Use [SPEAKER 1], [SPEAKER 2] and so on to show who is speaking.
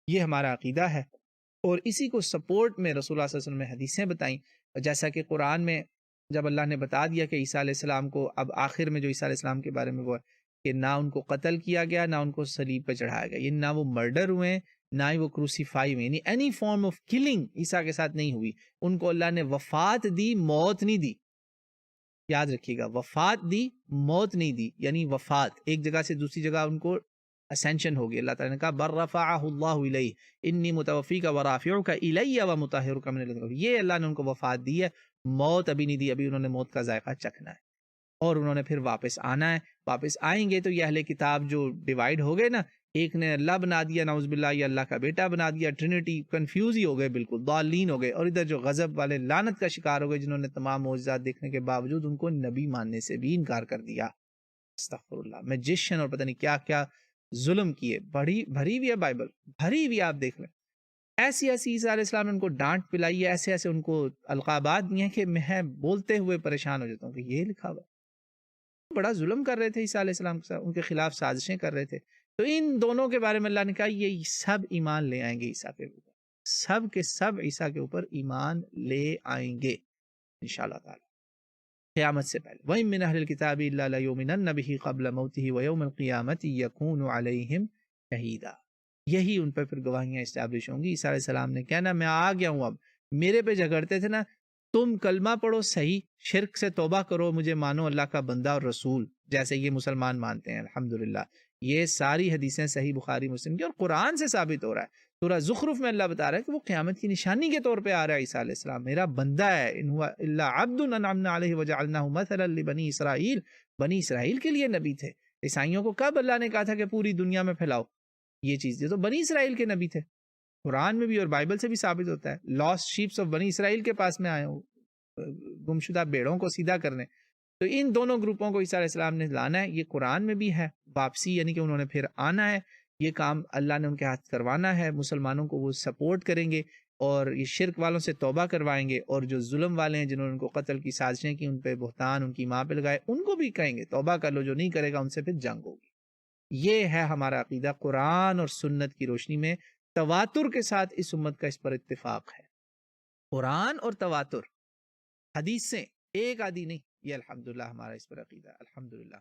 [SPEAKER 1] یہ ہمارا عقیدہ ہے، اور اسی کو سپورٹ میں رسول اللہ صلی اللہ علیہ وسلم نے حدیثیں بتائیں، جیسا کہ قرآن میں جب اللہ نے بتا دیا کہ عیسیٰ علیہ السلام کو، اب آخر میں جو عیسیٰ علیہ السلام کے بارے میں وہ ہے کہ نہ ان کو قتل کیا گیا، نہ ان کو صلیب پہ چڑھایا گیا، یعنی نہ وہ مرڈر ہوئے ہیں، نہ ہی وہ کروسیفائی ہوئے، یعنی اینی فارم آف کلنگ عیسیٰ کے ساتھ نہیں ہوئی. ان کو اللہ نے وفات دی، موت نہیں دی. یاد رکھیے گا، وفات دی، موت نہیں دی. یعنی وفات ایک جگہ سے دوسری جگہ ان کو اسینشن ہوگی. اللہ تعالیٰ نے کہا بر رفعہ اللہ الیہ انی متوفیک ورافعک الی ومطہرک من الذین، یہ اللہ نے ان کو وفات دی ہے، موت ابھی نہیں دی، ابھی انہوں نے موت کا ذائقہ چکھنا ہے، اور انہوں نے پھر واپس آنا ہے. واپس آئیں گے تو یہ اہل کتاب جو ڈیوائیڈ ہو گئے نا، ایک نے اللہ بنا دیا نعوذ باللہ، یہ اللہ کا بیٹا بنا دیا، ٹرینٹی، کنفیوز ہی ہو گئے، بالکل ضالین ہو گئے. اور ادھر جو غضب والے لعنت کا شکار ہو گئے، جنہوں نے تمام معجزات دیکھنے کے باوجود ان کو نبی ماننے سے بھی انکار کر دیا. استغفر اللہ. میجیشین اور پتہ نہیں کیا کیا ظلم کیے، بھری ہوئی ہے بائبل، بھری ہوئی، آپ دیکھ لیں. ایسی ایسی عیسیٰ علیہ السلام نے ان کو ڈانٹ پلائی ہے، ایسے ایسے ان کو القابات دیے ہیں کہ میں بولتے ہوئے پریشان ہو جاتا ہوں کہ یہ لکھا ہوا ہے. بڑا ظلم کر رہے تھے عیسیٰ علیہ السلام کے ساتھ، ان کے خلاف سازشیں کر رہے تھے. تو ان دونوں کے بارے میں اللہ نے کہا یہ سب ایمان لے آئیں گے عیسیٰ کے اوپر، سب کے سب عیسیٰ کے اوپر ایمان لے آئیں گے انشاءاللہ تعالی قیامت سے پہلے. وَإِن مِّنْ أَهْلِ الْكِتَابِ إِلَّا لَيُؤْمِنَنَّ بِهِ قَبْلَ مَوْتِهِ وَيَوْمَ الْقِيَامَةِ يَكُونُ عَلَيْهِمْ شَهِيدًا. یہی ان پہ پھر گواہیاں اسٹیبلش ہوں گی. عیسیٰ علیہ السلام نے کہنا میں آ گیا ہوں، اب میرے پہ جھگڑتے تھے نا، تم کلمہ پڑھو صحیح، شرک سے توبہ کرو، مجھے مانو اللہ کا بندہ اور رسول، جیسے یہ مسلمان مانتے ہیں. الحمدللہ یہ ساری حدیثیں صحیح بخاری مسلم کی اور قرآن سے ثابت ہو رہا ہے. سورہ زخرف میں اللہ بتا رہا ہے کہ وہ قیامت کی نشانی کے طور پہ آ رہا ہے. عیسیٰ علیہ السلام میرا بندہ ہے، ان ہوا الا عبد انعمنا علیہ وجعلناہ مثلا لبنی اسرائیل. بنی اسرائیل کے لیے نبی تھے. عیسائیوں کو کب اللہ نے کہا تھا کہ پوری دنیا میں پھیلاؤ یہ چیز؟ یہ تو بنی اسرائیل کے نبی تھے. قرآن میں بھی اور بائبل سے بھی ثابت ہوتا ہے. لاسٹ شیپس آف بنی اسرائیل کے پاس میں آئے ہوں، گمشدہ بیڑوں کو سیدھا کرنے. تو ان دونوں گروپوں کو عیسیٰ علیہ السلام نے لانا ہے. یہ قرآن میں بھی ہے واپسی، یعنی کہ انہوں نے پھر آنا ہے. یہ کام اللہ نے ان کے ہاتھ کروانا ہے. مسلمانوں کو وہ سپورٹ کریں گے اور یہ شرک والوں سے توبہ کروائیں گے، اور جو ظلم والے ہیں جنہوں نے ان کو قتل کی سازشیں کی، ان پہ بہتان ان کی ماں پہ لگائے، ان کو بھی کہیں گے توبہ کر لو. جو نہیں کرے گا ان سے پھر جنگ ہوگی. یہ ہے ہمارا عقیدہ قرآن اور سنت کی روشنی میں. تواتر کے ساتھ اس امت کا اس پر اتفاق ہے. قرآن اور تواتر، حدیث سے ایک آدھی نہیں. یہ الحمدللہ ہمارا اس پر عقیدہ ہے. الحمدللہ.